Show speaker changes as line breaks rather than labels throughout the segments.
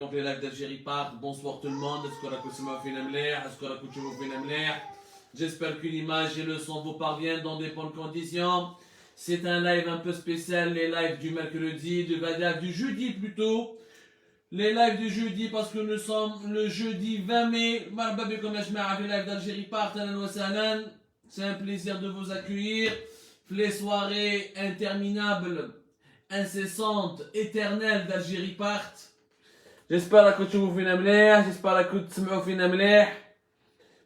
Donc les lives d'Algérie partent. Bonsoir tout le monde. J'espère que l'image et le son vous parviennent dans des bonnes conditions. C'est un live un peu spécial, les lives du mercredi, du jeudi plutôt. Les lives du jeudi parce que nous sommes le jeudi 20 mai. Les lives d'Algérie partent. C'est un plaisir de vous accueillir. Les soirées interminables, incessantes, éternelles d'Algérie partent. J'espère que tu vous fais j'espère que tu me fais.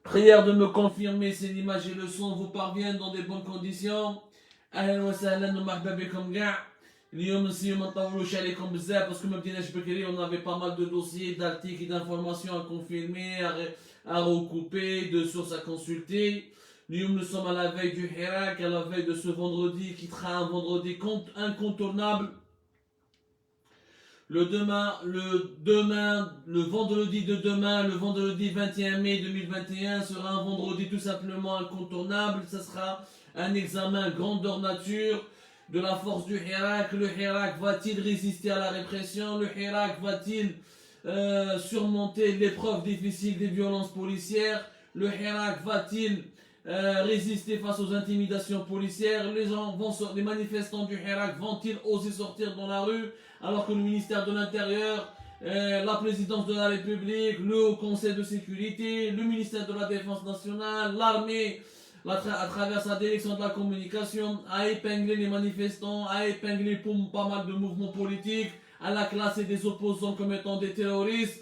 Prière de me confirmer si l'image et le son vous parviennent dans de bonnes conditions. أهلا وسهلا ومرحبا بكم كاع. اليوم نسيو ما نطولوش عليكم بزاف باسكو ما بديناش بكري. On avait pas mal de dossiers, d'articles et d'informations à confirmer, à recouper, de sources à consulter. Nous sommes à la veille du Hirak, à la veille de ce vendredi qui sera un vendredi incontournable. Le vendredi de demain, le vendredi 21 mai 2021 sera un vendredi tout simplement incontournable. Ce sera un examen grandeur nature de la force du Hirak. Le Hirak va-t-il résister à la répression? Le Hirak va-t-il surmonter l'épreuve difficile des violences policières? Le Hirak va-t-il résister face aux intimidations policières? Les manifestants du Hirak vont-ils oser sortir dans la rue alors que le ministère de l'Intérieur, la présidence de la République, le Haut Conseil de sécurité, le ministère de la Défense nationale, l'armée, à travers sa direction de la communication, a épinglé les manifestants, a épinglé pour pas mal de mouvements politiques, à la classé des opposants comme étant des terroristes,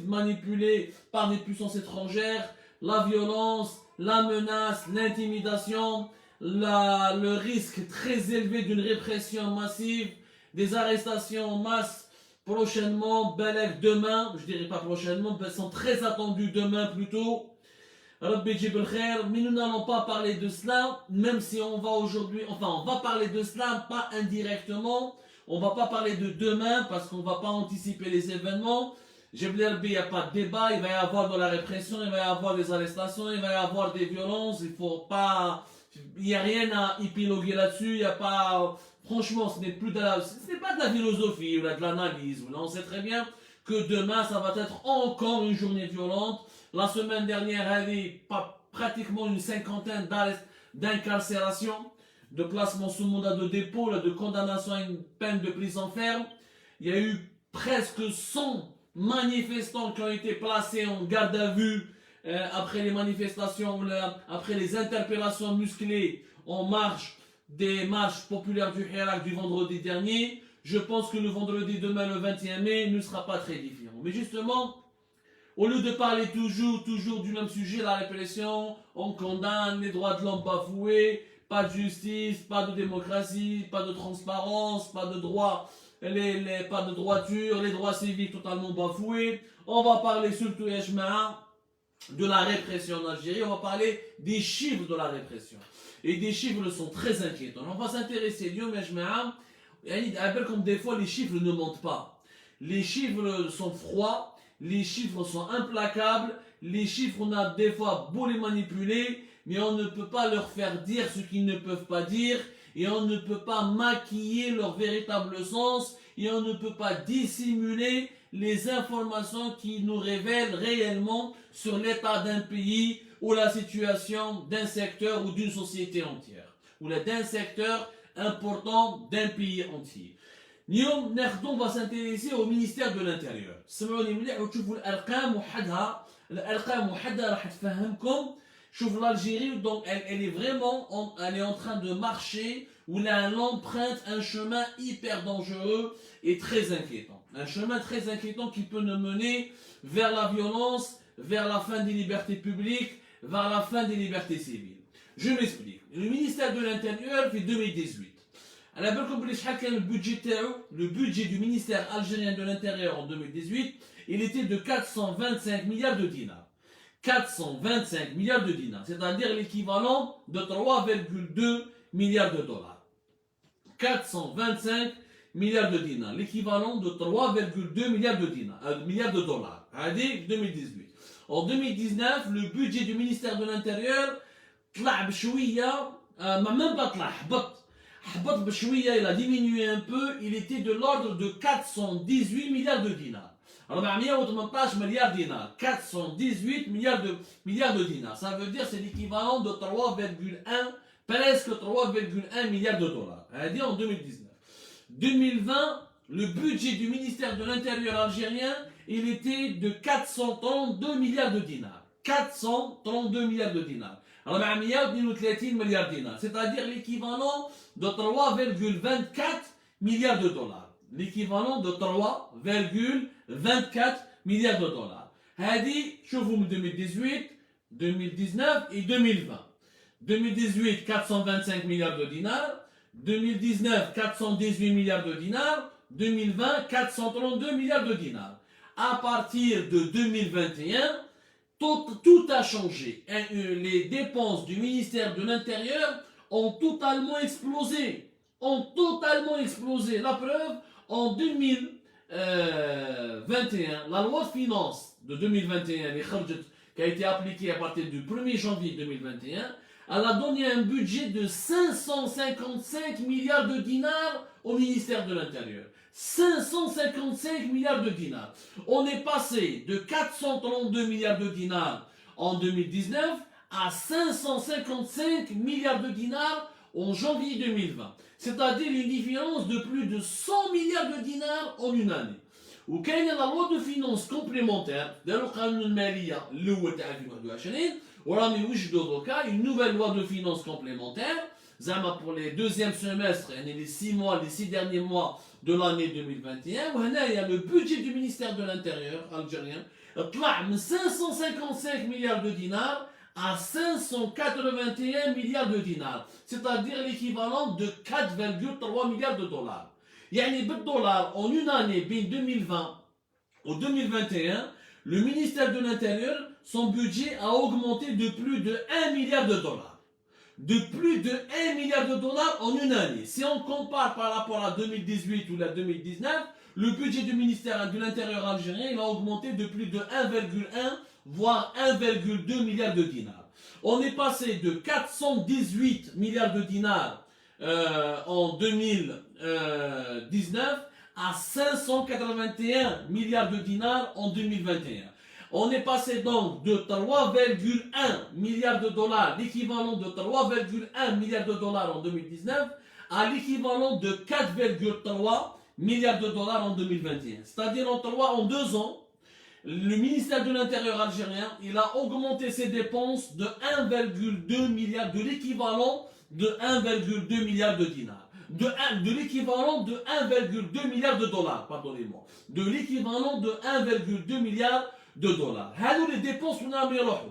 manipulés par des puissances étrangères. La violence, la menace, l'intimidation, le risque très élevé d'une répression massive, des arrestations en masse prochainement, demain, je dirais pas prochainement, mais sont très attendus demain plutôt. Mais nous n'allons pas parler de cela, même si on va aujourd'hui, on va parler de cela, pas indirectement. On va pas parler de demain parce qu'on va pas anticiper les événements. Il n'y a pas de débat, il va y avoir de la répression, il va y avoir des arrestations, il va y avoir des violences, il n'y a rien à épiloguer là-dessus, il y a pas, franchement, ce n'est pas de la philosophie ou de l'analyse. On sait très bien que demain, ça va être encore une journée violente. La semaine dernière, il y avait pratiquement une cinquantaine d'incarcérations, de placements sous mandat de dépôt, de condamnation à une peine de prison ferme. Il y a eu presque 100 manifestants qui ont été placés en garde à vue après les manifestations, après les interpellations musclées en marche des marches populaires du Hirak du vendredi dernier. Je pense que le vendredi demain, le 21 mai, ne sera pas très différent. Mais justement, au lieu de parler toujours du même sujet, la répression, on condamne les droits de l'homme bafoués, pas de justice, pas de démocratie, pas de transparence, pas de droit, pas de droiture, les droits civiques totalement bafoués. On va parler surtout, Yashma'a, de la répression en Algérie, on va parler des chiffres de la répression. Et des chiffres sont très inquiétants. On va s'intéresser, Yashma'a, comme des fois les chiffres ne mentent pas. Les chiffres sont froids. Les chiffres sont implacables, les chiffres on a des fois beau les manipuler, mais on ne peut pas leur faire dire ce qu'ils ne peuvent pas dire, et on ne peut pas maquiller leur véritable sens, et on ne peut pas dissimuler les informations qui nous révèlent réellement sur l'état d'un pays ou la situation d'un secteur ou d'une société entière, ou d'un secteur important d'un pays entier. اليوم on va s'intéresser au ministère de l'Intérieur. سمعوني مليح وتشوفوا الارقام وحدها راح تفهمكم. شوف l'Algérie, donc elle est vraiment elle est en train de marcher où elle emprunte un chemin hyper dangereux et très inquiétant. Un chemin très inquiétant qui peut nous mener vers la violence, vers la fin des libertés publiques, vers la fin des libertés civiles. Je m'explique. Le ministère de l'Intérieur fait 2018. Le budget du ministère algérien de l'Intérieur en 2018, il était de 425 milliards de dinars. 425 milliards de dinars, c'est-à-dire l'équivalent de 3,2 milliards de dollars. 425 milliards de dinars, l'équivalent de 3,2 milliards de dollars. 2018. En 2019, le budget du ministère de l'Intérieur, même pas il a diminué un peu, il était de l'ordre de 418 milliards de dinars. 418 milliards de dinars. 418 milliards de dinars. Ça veut dire c'est l'équivalent de 3,1, presque 3,1 milliards de dollars. C'est en 2019. 2020, le budget du ministère de l'Intérieur algérien, il était de 432 milliards de dinars. 432 milliards de dinars. 432 milliards de dinars. C'est-à-dire l'équivalent de 3,24 milliards de dollars. L'équivalent de 3,24 milliards de dollars. هذه شوفوا من 2018, 2019 et 2020. 2018, 425 milliards de dinars. 2019, 418 milliards de dinars. 2020, 432 milliards de dinars. À partir de 2021, tout a changé. Les dépenses du ministère de l'Intérieur ont totalement explosé. La preuve, en 2021, la loi de finances de 2021, qui a été appliquée à partir du 1er janvier 2021, elle a donné un budget de 555 milliards de dinars au ministère de l'Intérieur. 555 milliards de dinars. On est passé de 432 milliards de dinars en 2019 à 555 milliards de dinars en janvier 2020. C'est-à-dire une différence de plus de 100 milliards de dinars en une année. وكاين la loi de finances complémentaire داروا القانون الماليه اللي هو تاع 2021 وراهم يوجدوا دوكا une nouvelle loi de finances complémentaire زعما pour les deuxième semestre يعني les 6 mois les 6 derniers mois de l'année 2021 وهنايا le budget du ministère de l'Intérieur algérien طلع من 555 milliards de dinars à 581 milliards de dinars, c'est-à-dire l'équivalent de 4,3 milliards de dollars. يعني بالدولار en une année, bien 2020 ou 2021, le ministère de l'Intérieur, son budget a augmenté de plus de 1 milliard de dollars. De plus de 1 milliard de dollars en une année. Si on compare par rapport à 2018 ou la 2019, le budget du ministère de l'Intérieur algérien, il a augmenté de plus de 1,1 voire 1,2 milliard de dinars. On est passé de 418 milliards de dinars en 2019 à 581 milliards de dinars en 2021. On est passé donc de 3,1 milliards de dollars, l'équivalent de 3,1 milliards de dollars en 2019, à l'équivalent de 4,3 milliards de dollars en 2021. C'est-à-dire en 2 ans, le ministère de l'Intérieur algérien, il a augmenté ses dépenses de 1,2 milliard, de l'équivalent de 1,2 milliard de dinars. De l'équivalent de 1,2 milliard de dollars, pardonnez-moi. De l'équivalent de 1,2 milliard de dollars. هادو les dépenses من راهم يروحوا.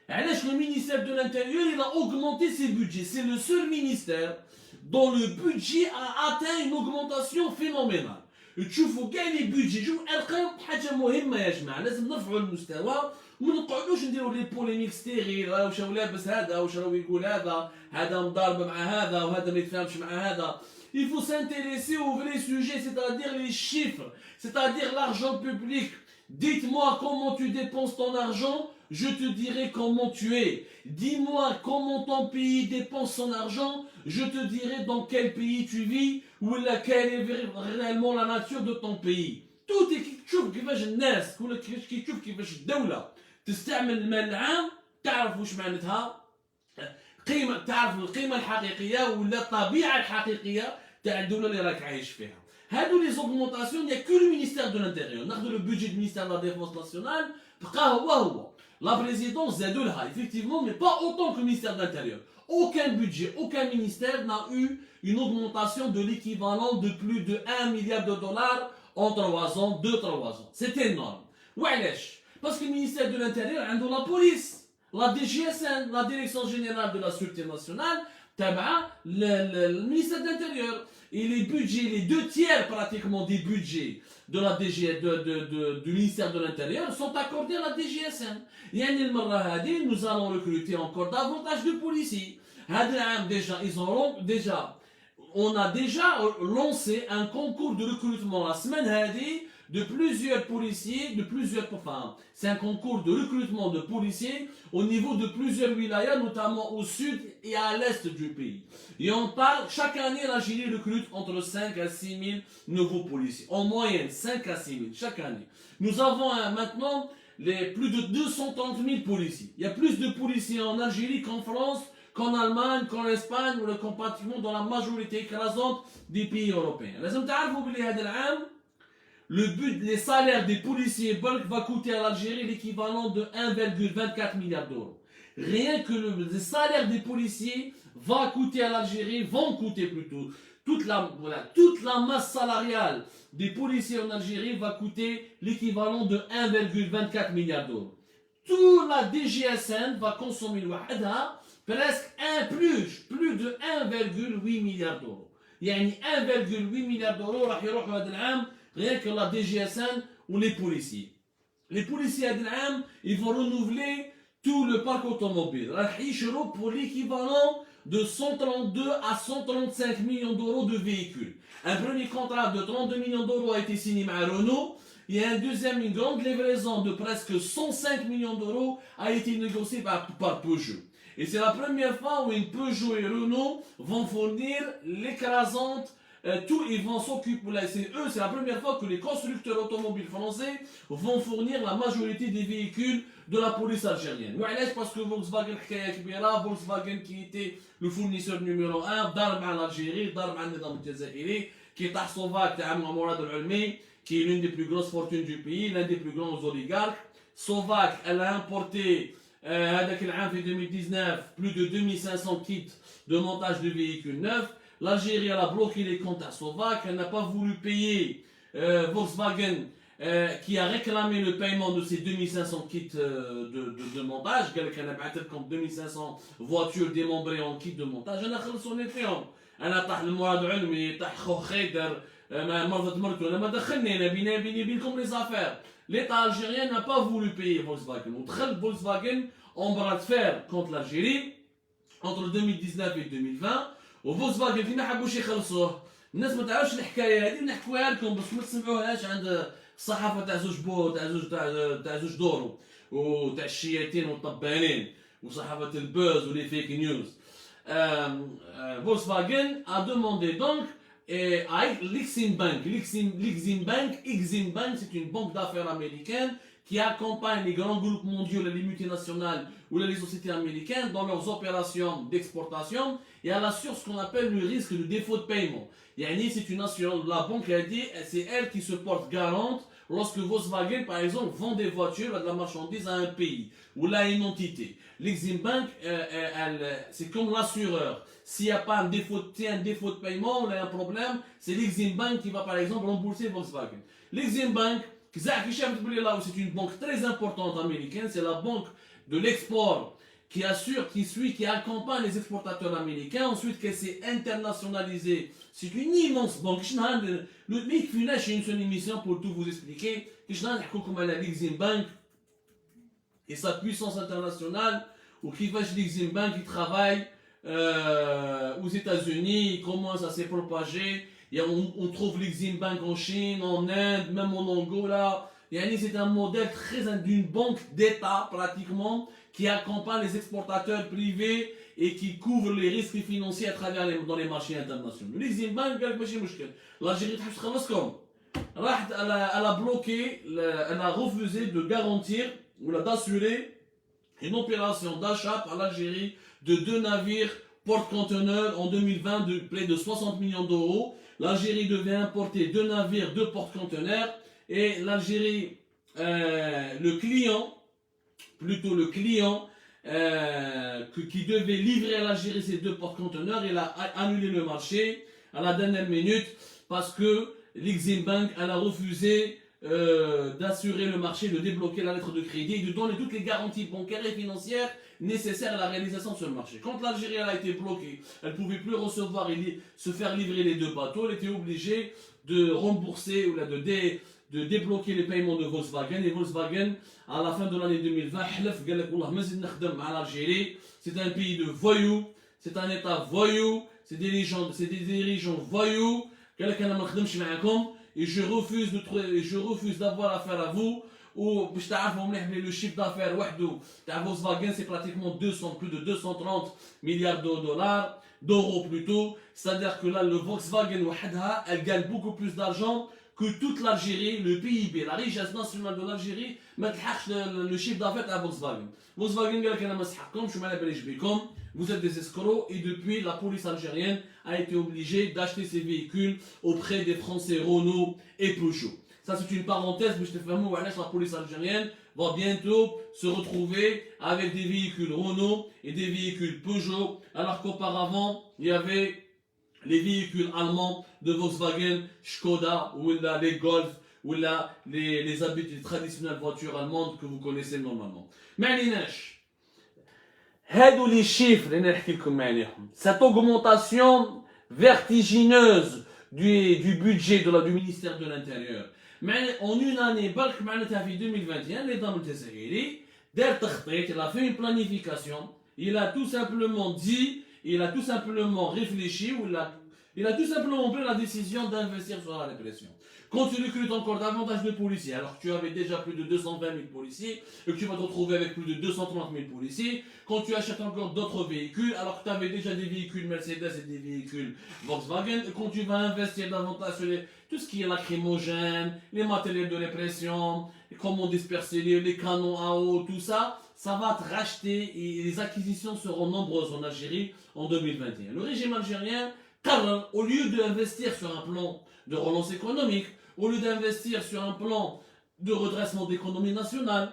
علاش le ministère de l'Intérieur, il a augmenté ses budgets. C'est le seul ministère dont le budget a atteint une augmentation phénoménale. تشوفوا كاع لي بودجي شوف ارقام حاجه مهمه يا جماعه لازم نرفعوا المستوى وما نقعدوش نديروا لي بوليميك ستيريل واش راه لابس هذا واش راه يقول هذا مضارب مع هذا وهذا ما يتفاهمش مع هذا. Il faut s'intéresser aux vrais sujets, c'est-à-dire les chiffres, c'est-à-dire l'argent public. Dites-moi comment tu dépenses ton argent, je te dirai comment tu es. Dis-moi comment ton pays dépense son argent, je te dirai dans quel pays tu vis ou quelle est réellement la nature de ton pays. Tout est كي تشوف كيفاش الناس ولا كي تشوف كيفاش الدولة تستعمل المال العام تعرف واش معناتها قيمة، تعرف القيمة الحقيقية ولا الطبيعة الحقيقية تاع الدولة اللي راك عايش فيها. هادو les augmentations, il n'y a que le ministère de l'Intérieur. ناخذ le budget du ministère de la Défense nationale بقى هو. La présidence زادوا لها effectivement, mais pas autant que le ministère de l'Intérieur. Aucun budget, aucun ministère n'a eu une augmentation de l'équivalent de plus de 1 milliard de dollars en 3 ans, 2-3 ans. C'est énorme. وعلاش؟ Parce que le ministère de l'Intérieur عنده la police, la DGSN, la Direction Générale de la Sûreté Nationale, le ministère de l'Intérieur. Et les budgets, les 2/3 pratiquement des budgets de la du ministère de l'Intérieur sont accordés à la DGSN. يعني المرة هذه nous allons recruter encore davantage de policiers. هذا العام on a déjà lancé un concours de recrutement la semaine هذه de plusieurs policiers, enfin, c'est un concours de recrutement de policiers au niveau de plusieurs wilayas, notamment au sud et à l'est du pays. Et on parle, chaque année, l'Algérie recrute entre 5 à 6 000 nouveaux policiers. En moyenne, 5 à 6 000 chaque année. Nous avons maintenant plus de 230 000 policiers. Il y a plus de policiers en Algérie qu'en France, qu'en Allemagne, qu'en Espagne, ou qu'en pratiquement dans la majorité écrasante des pays européens. Le but, les salaires des policiers bulk va coûter à l'Algérie l'équivalent de 1,24 milliard d'euros. Rien que les salaires des policiers vont coûter à l'Algérie, toute la masse salariale des policiers en Algérie va coûter l'équivalent de 1,24 milliard d'euros. Toute la DGSN va consommer presque plus de 1,8 milliard d'euros. يعني 1,8 milliard d'euros راح يروحوا هذا العام rien que la DGSN ou les policiers. Les policiers هذا العام ils vont renouveler tout le parc automobile. راح يشروا pour l'équivalent de 132 à 135 millions d'euros de véhicules. Un premier contrat de 32 millions d'euros a été signé avec Renault. Il y a une grande livraison de presque 105 millions d'euros a été négociée par Peugeot. Et c'est la première fois où une Peugeot et Renault vont fournir l'écrasante, ils vont s'occuper, c'est la première fois que les constructeurs automobiles français vont fournir la majorité des véhicules de la police algérienne. Parce que Volkswagen qui était le fournisseur numéro 1, ضرب على l'Algérie, ضرب على النظام الجزائري, qui est Sovak, qui est l'une des plus grosses fortunes du pays, l'un des plus grands oligarques. Sovak, elle a importé هذاك العام في 2019 plus de 2500 kits de montage de véhicules neufs. L'Algérie elle a bloqué les comptes à Sovak, elle n'a pas voulu payer Volkswagen qui a réclamé le paiement de ces 2500 kits de montage. قال لك انا بعثت لكم 2500 voitures démembrées en kit de montage. انا خلصوني فيهم. انا طاح المراد علمي طاح خو خيدر مرضت مرته انا ما دخلني انا بيني وبينكم les affaires. L'État algérien n'a pas voulu payer Volkswagen. Volkswagen en bras de fer contre l'Algérie entre 2019 et 2020. وفولكسفاجن فيما حبوش يخلصوه. الناس ما تعرفش الحكايه هذه نحكوها لكم بس ما تسمعوهاش عند الصحافه تاع زوج بو تاع زوج دورو وتاع الشياطين والطبانين وصحافه البوز ولي فيك نيوز. Volkswagen a demandé donc à l'Exim Bank. L'Exim Bank, c'est une banque d'affaires américaine qui accompagne les grands groupes mondiaux, les multinationales ou les sociétés américaines dans leurs opérations d'exportation et elle assure ce qu'on appelle le risque de défaut de paiement. C'est une assurance, la banque a dit, c'est elle qui se porte garante lorsque Volkswagen, par exemple, vend des voitures ou de la marchandise à un pays ou là une entité. L'Exim Bank, c'est comme l'assureur. S'il n'y a pas un défaut de paiement, on a un problème, c'est l'Exim Bank qui va par exemple rembourser Volkswagen. L'Exim Bank, c'est une banque très importante américaine, c'est la banque de l'export qui assure, qui accompagne les exportateurs américains, ensuite qu'elle s'est internationalisée. C'est une immense banque. Le mec j'ai une seule émission pour tout vous expliquer. L'Exim Bank et sa puissance internationale, ou qui va chez l'Exim Bank, qui travaille aux États-Unis, il commence à se propager. On trouve l'Exim Bank en Chine, en Inde, même en Angola. C'est un modèle d'une banque d'État pratiquement qui accompagne les exportateurs privés et qui couvre les risques financiers à travers dans les marchés internationaux. L'Exim Bank, l'Algérie, elle a bloqué, elle a refusé de garantir ou d'assurer une opération d'achat par l'Algérie de 2 navires porte-conteneurs en 2020 de près de 60 millions d'euros. L'Algérie devait importer 2 navires, 2 porte-conteneurs et l'Algérie, le client qui devait livrer à l'Algérie ces 2 porte-conteneurs, il a annulé le marché à la dernière minute parce que l'Exim Bank a refusé d'assurer le marché, de débloquer la lettre de crédit et de donner toutes les garanties bancaires et financières nécessaires à la réalisation sur le marché. Quand l'Algérie a été bloquée, elle ne pouvait plus recevoir et se faire livrer les 2 bateaux, elle était obligée de rembourser ou de débloquer les paiements de Volkswagen. Et Volkswagen, à la fin de l'année 2020, c'est un pays de voyous, c'est un état voyou, c'est des dirigeants voyous. et je refuse d'avoir affaire à vous. Ou le chiffre d'affaires Volkswagen, c'est pratiquement plus de 230 milliards de dollars, d'euros plutôt. C'est-à-dire que là, le Volkswagen, elle gagne beaucoup plus d'argent que toute l'Algérie, le PIB, la richesse nationale de l'Algérie, le chiffre d'affaires à Volkswagen. Volkswagen, vous êtes des escrocs, et depuis, la police algérienne a été obligée d'acheter ces véhicules auprès des Français Renault et Peugeot. Ça, c'est une parenthèse, mais je te fais un mot, la police algérienne va bientôt se retrouver avec des véhicules Renault et des véhicules Peugeot, alors qu'auparavant, il y avait les véhicules allemands de Volkswagen, Skoda, ou les Golf, ou les habitudes, les traditionnelles voitures allemandes que vous connaissez normalement. Mais les chiffres, cette augmentation vertigineuse du budget du ministère de l'Intérieur. Mais en une année, en 2021, il a fait une planification, il a tout simplement dit, il a tout simplement réfléchi, il a tout simplement pris la décision d'investir sur la répression. Quand tu recrutes encore davantage de policiers, alors que tu avais déjà plus de 220 000 policiers, et que tu vas te retrouver avec plus de 230 000 policiers, quand tu achètes encore d'autres véhicules, alors que tu avais déjà des véhicules Mercedes et des véhicules Volkswagen, et quand tu vas investir davantage sur tout ce qui est lacrymogène, les matériels de répression, comment disperser les canons à eau, tout ça, ça va te racheter et les acquisitions seront nombreuses en Algérie en 2021. Le régime algérien, au lieu d'investir sur un plan de relance économique, au lieu d'investir sur un plan de redressement d'économie nationale,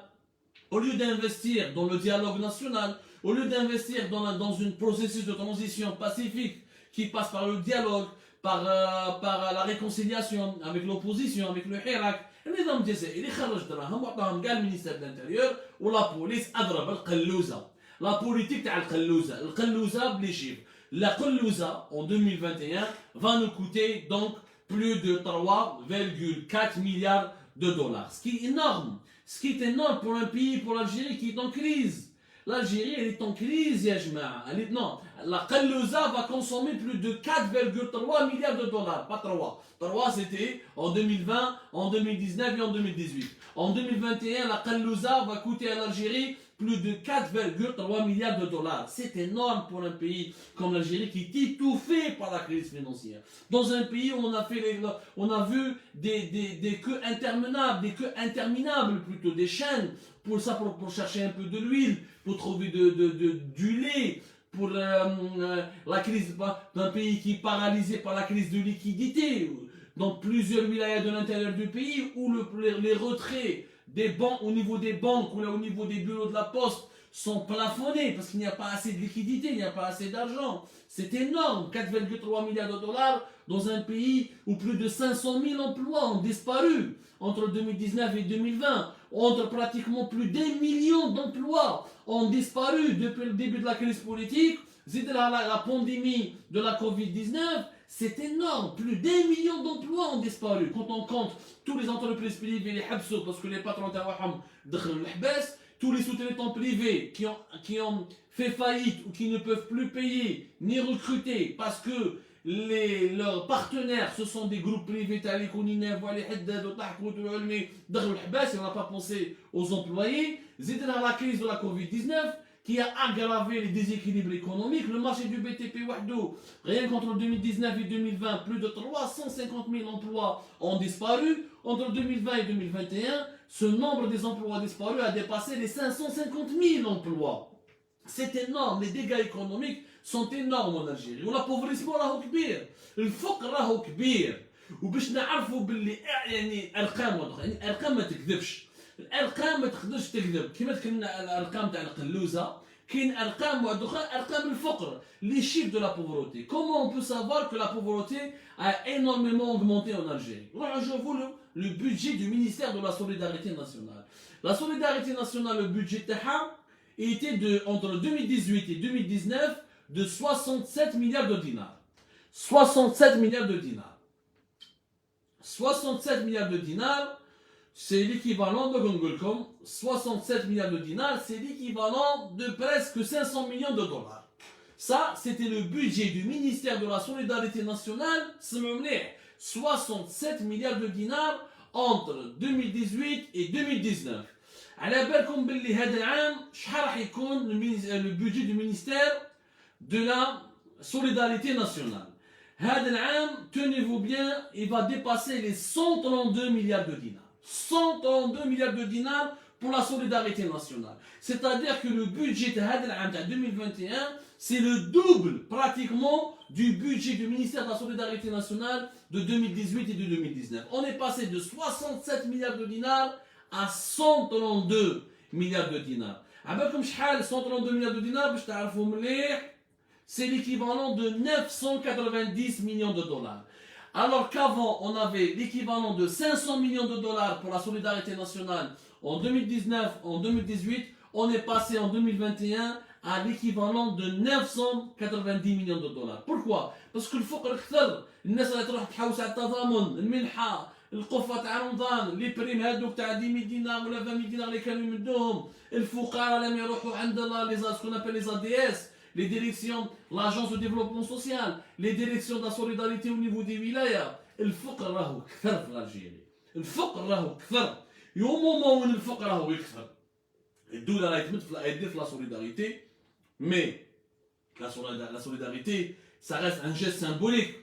au lieu d'investir dans le dialogue national, au lieu d'investir dans un processus de transition pacifique qui passe par le dialogue, par la réconciliation avec l'opposition, avec le Hirak, النظام الجزائري خرج دراهم وعطاهم كاع المينيستير د الانتيريور ولا بوليس اضرب القلوزه لا بوليتيك تاع القلوزه بلي شيف la قلوزه en 2021 va nous coûter donc plus de 3,4 milliards de dollars, ce qui est énorme, pour un pays, pour l'Algérie qui est en crise. L'Algérie, elle est en crise, ya jma'a. Non, la Qallouza va consommer plus de 4,3 milliards de dollars, pas 3. 3 c'était en 2020, en 2019 et en 2018. En 2021, la Qallouza va coûter à l'Algérie plus de 4,3 milliards de dollars. C'est énorme pour un pays comme l'Algérie qui est étouffé par la crise financière. Dans un pays où on a vu des queues interminables plutôt, des chaînes pour chercher un peu de l'huile, pour trouver du lait, pour la crise d'un pays qui est paralysé par la crise de liquidité, dans plusieurs wilayas de l'intérieur du pays où les retraits des banques, au niveau des banques ou là, au niveau des bureaux de la poste sont plafonnés parce qu'il n'y a pas assez de liquidité, il n'y a pas assez d'argent. C'est énorme, 4,3 milliards de dollars dans un pays où plus de 500 000 emplois ont disparu entre 2019 et 2020, entre pratiquement plus d'1 million d'emplois ont disparu depuis le début de la crise politique. La pandémie de la Covid-19, c'est énorme, plus d'1 million d'emplois ont disparu. Quand on compte tous les entreprises privées, les habsou, parce que les patrons tous les sous-traitants privés qui ont fait faillite ou qui ne peuvent plus payer ni recruter parce que leurs partenaires, ce sont des groupes privés, et on n'a pas pensé aux employés. La crise de la Covid-19 qui a aggravé les déséquilibres économiques. Le marché du BTP, rien qu'entre 2019 et 2020, plus de 350 000 emplois ont disparu. Entre 2020 et 2021, ce nombre des emplois disparus a dépassé les 550 000 emplois. C'est énorme, les dégâts économiques sont énormes en Algérie. L'appauvrissement راهو كبير، الفقر راهو كبير، وباش نعرفوا باللي يعني ارقام ما تكذبش. الارقام ما تقدرش تكذب، كيما كنا الارقام تاع القلوزه، كاين ارقام واحده اخرى ارقام الفقر، les chiffres de la pauvreté. Comment on peut savoir que la pauvreté a énormément augmenté en Algérie? Je vous le budget du ministère de la Solidarité nationale. La Solidarité nationale, le budget تاعها était entre 2018 et 2019 de 67 milliards de dinars. 67 milliards de dinars. 67 milliards de dinars, c'est l'équivalent de Gongolcom. 67 milliards de dinars, c'est l'équivalent de presque 500 millions de dollars. Ça, c'était le budget du ministère de la Solidarité nationale. 67 milliards de dinars entre 2018 et 2019. على بالكم باللي هذا العام شحال راح يكون le budget du ministère de la solidarité nationale. هذا العام, tenez-vous bien, il va dépasser les 132 milliards de dinars. 132 milliards de dinars pour la solidarité nationale. C'est-à-dire que le budget de هذا العام 2021, c'est le double pratiquement du budget du ministère de la solidarité nationale de 2018 et de 2019. On est passé de 67 milliards de dinars à 132 milliards de dinars. عبالكم شحال 132 milliards de dinars باش تعرفوا مليح, c'est l'équivalent de 990 millions de dollars. Alors qu'avant, on avait l'équivalent de 500 millions de dollars pour la solidarité nationale en 2019, en 2018, on est passé en 2021 à l'équivalent de 990 millions de dollars. Pourquoi? Parce que الفقر كثر, الناس اللي تروح تحوس على التضامن, المنحة, القفة تاع رمضان, لي بريم هذوك تاع 10 دينار ولا 20 دينار اللي كانوا يمدوهم, الفقراء لم يروحوا عند لي سكون ابل لي ADS, les directions, l'agence de développement social, les directions de la solidarité au niveau des wilayas. الفقر راهو كثر في الجيري. الفقر راهو كثر. يوم وين الفقر راهو يكثر. الدولة راهي تمد في la solidarité, mais la solidarité, ça reste un geste symbolique.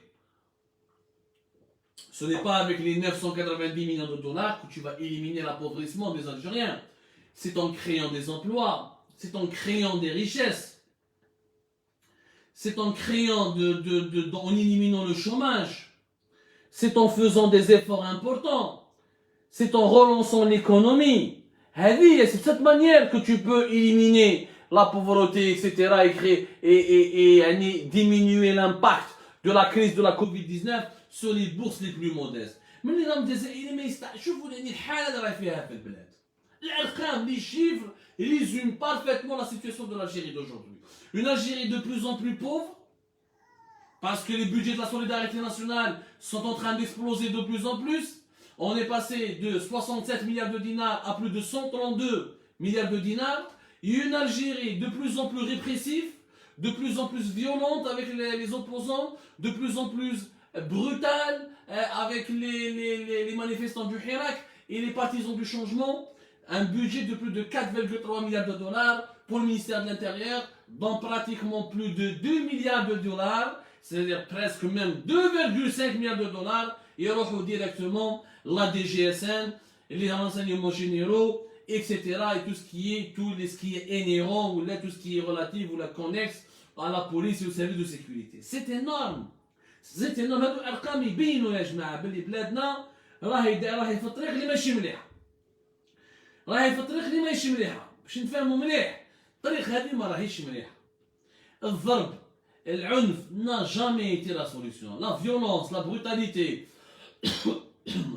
Ce n'est pas avec les 990 millions de dollars que tu vas éliminer l'appauvrissement des Algériens. C'est en créant des emplois, c'est en créant des richesses. C'est en créant, en éliminant le chômage, c'est en faisant des efforts importants, c'est en relançant l'économie. C'est de cette manière que tu peux éliminer la pauvreté, etc. et diminuer l'impact de la crise de la Covid-19 sur les bourses les plus modestes. Mais les الجزائري ما يستعشفوا لأن الحالة اللي راهي فيها في البلاد. الأرقام, les chiffres, résument parfaitement la situation de l'Algérie d'aujourd'hui. Une Algérie de plus en plus pauvre, parce que les budgets de la solidarité nationale sont en train d'exploser de plus en plus. On est passé de 67 milliards de dinars à plus de 132 milliards de dinars. Et une Algérie de plus en plus répressive, de plus en plus violente avec les opposants, de plus en plus brutale avec les manifestants du Hirak et les partisans du changement. Un budget de plus de 4,3 milliards de dollars pour le ministère de l'Intérieur, dont pratiquement plus de 2 milliards de dollars, c'est-à-dire presque même 2,5 milliards de dollars, et directement la DGSN, les renseignements généraux, etc. et tout ce qui est inhérent, ou là, tout ce qui est relatif ou la connexe à la police et au service de sécurité. C'est énorme. C'est énorme. هادو الارقام يبينوا يا جماعه باللي بلادنا راهي في الطريق اللي ماشي مليح. راهي في الطريق اللي ماشي مليحه. باش نفهموا مليح، الطريق هذه ما راهيش مليحه. الضرب، العنف n'a jamais été la solution. La violence, la brutalité,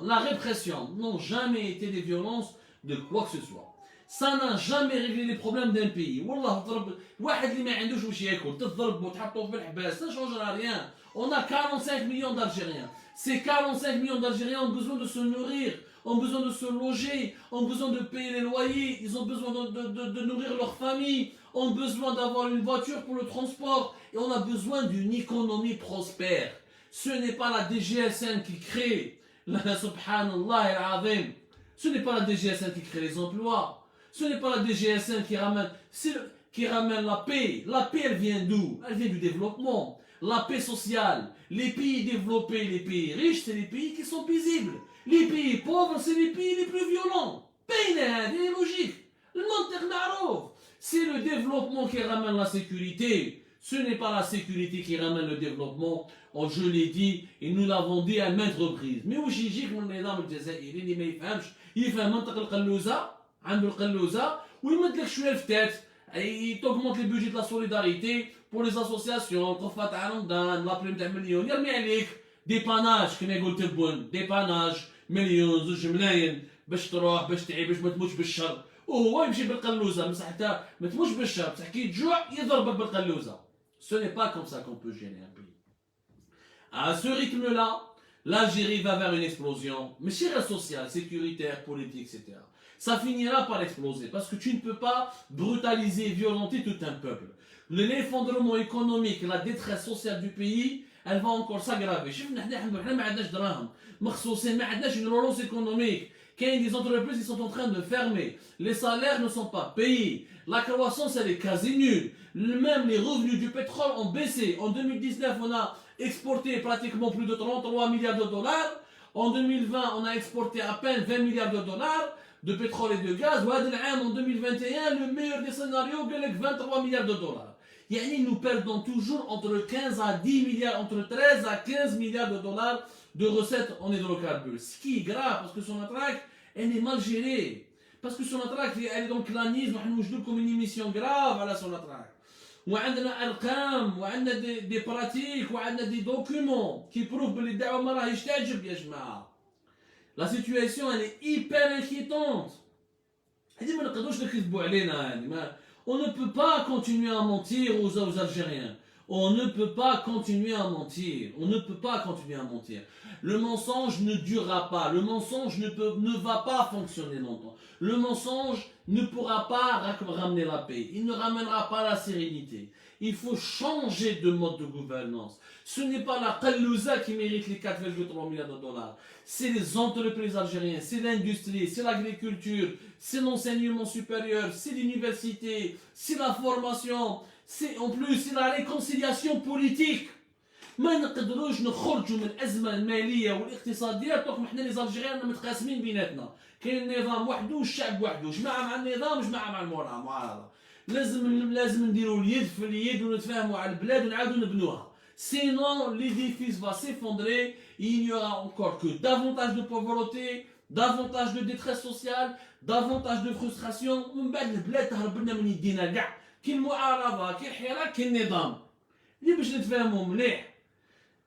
la répression n'ont jamais été des violences de quoi que ce soit. Ça n'a jamais réglé les problèmes d'un pays. والله ضرب واحد اللي ما عندوش واش ياكل تضرب وتحطوه في الحباس، ça change rien. On a 45 millions d'Algériens. Ces 45 millions d'Algériens ont besoin de se nourrir, ont besoin de se loger, ont besoin de payer les loyers, ils ont besoin de nourrir leur famille, ont besoin d'avoir une voiture pour le transport, et on a besoin d'une économie prospère. Ce n'est pas la DGSN qui crée, subhanallah al-azim, ce n'est pas la DGSN qui crée les emplois, ce n'est pas la DGSN qui ramène la paix. La paix, elle vient d'où? Elle vient du développement. La paix sociale. Les pays développés, les pays riches, c'est les pays qui sont paisibles. Les pays pauvres, c'est les pays les plus violents. C'est logique. Le monde, c'est le développement qui ramène la sécurité. Ce n'est pas la sécurité qui ramène le développement. Oh, je l'ai dit et nous l'avons dit à maintes reprises. Mais où j'y من النظام الجزائري اللي ما يفهمش يفهم منطق القلوزة عنده القلوزة ويمد لك شوية الفتات. Il augmente les budgets de la solidarité pour les associations, قفة تاع رمضان، لا بريم تاع مليون، يرمي عليك ديباناج كما يقول تبون، ديباناج مليون زوج ملايين باش تروح باش تعيش باش ما تموتش بالشر، وهو يمشي بالقلوزة بصح حتى ما تموتش بالشر بصح كي تجوع يضربك بالقلوزة. Ce n'est pas comme ça qu'on peut gérer un pays. À ce rythme-là, l'Algérie va vers une explosion, mais sociale, sécuritaire, politique, etc. Ça finira par exploser, parce que tu ne peux pas brutaliser et violenter tout un peuple. L'effondrement économique, la détresse sociale du pays, elle va encore s'aggraver. شفنا حنا ما عندناش دراهم مخصوصين ما عندناش une relance économique. Quand des entreprises sont en train de fermer, les salaires ne sont pas payés, la croissance elle est quasi nulle, même les revenus du pétrole ont baissé. En 2019 on a exporté pratiquement plus de 33 milliards de dollars, en 2020 on a exporté à peine 20 milliards de dollars de pétrole et de gaz, en 2021 le meilleur des scénarios c'est 23 milliards de dollars. Yani nous perdons toujours entre 15 à 10 milliards, entre 13 à 15 milliards de dollars de recettes en hydrocarbures. Ce qui est grave parce que son attaque, elle est mal gérée. Parce que son attaque, elle est dans le clanisme, nous jouons comme une émission grave à la son attaque. وعندنا ارقام وعندنا des pratiques وعندنا des documents qui prouvent que les دعوة ما راهيش تعجب يا جماعة. La situation elle est hyper inquiétante. هذه ما نقدروش نكذبوا علينا يعني. On ne peut pas continuer à mentir aux Algériens. On ne peut pas continuer à mentir. On ne peut pas continuer à mentir. Le mensonge ne durera pas. Le mensonge ne va pas fonctionner longtemps. Le mensonge ne pourra pas ramener la paix. Il ne ramènera pas la sérénité. Il faut changer de mode de gouvernance. Ce n'est pas la Qallouza qui mérite les 4,3 milliards de dollars. C'est les entreprises algériennes, c'est l'industrie, c'est l'agriculture, c'est l'enseignement supérieur, c'est l'université, c'est la formation, c'est en plus c'est la réconciliation politique. ما نقدروش نخرجوا من الازمه الماليه والاقتصاديه طول ما احنا لي زالجيريان متقاسمين بيناتنا. كاين النظام وحده والشعب وحده، جماعه مع النظام وجماعه مع المعارضه. لازم نديروا اليد في اليد ونتفاهموا على البلاد ونعاودوا نبنوها. Sinon, l'édifice va s'effondrer, il n'y aura encore que davantage de pauvreté, davantage de détresse sociale, davantage de frustration. من بعد البلاد تهرب لنا من يدينا كاع. كاين المعارضه، كاين الحراك، كاين النظام. اللي باش نتفاهموا مليح.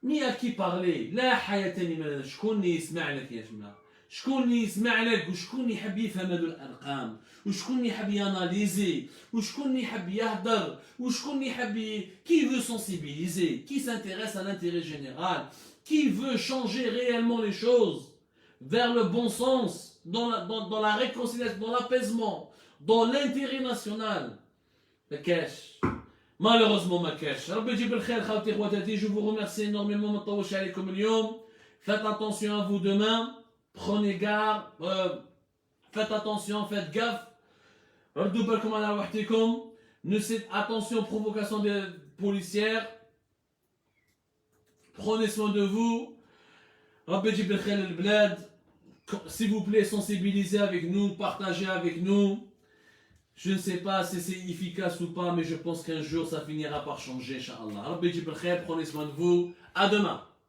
مي à qui parler؟ لا حياة لمن شكون اللي يسمع لك يا جماعة؟ شكون اللي يسمع لك وشكون اللي يحب يفهم هذو الارقام وشكون اللي يحب ياناليزي وشكون اللي يحب يهدر وشكون اللي يحب qui veut sensibiliser, qui s'intéresse à l'intérêt général, qui veut changer réellement les choses vers le bon sens, dans la réconciliation, dans l'apaisement, dans l'intérêt national. ما كاش malheureusement ما كاش. ربي يجيب الخير خواتي خواتاتي. Je vous remercie énormément. ما نطولش عليكم اليوم. Faites attention à vous demain. Prenez garde, faites attention, faites gaffe. ردوا بالكم على وحدكم. Attention, provocation des policières. Prenez soin de vous. ربي يجيب الخير للبلاد. S'il vous plaît, sensibilisez avec nous, partagez avec nous. Je ne sais pas si c'est efficace ou pas, mais je pense qu'un jour ça finira par changer, Inch'Allah. ربي يجيب الخير, prenez soin de vous. À demain.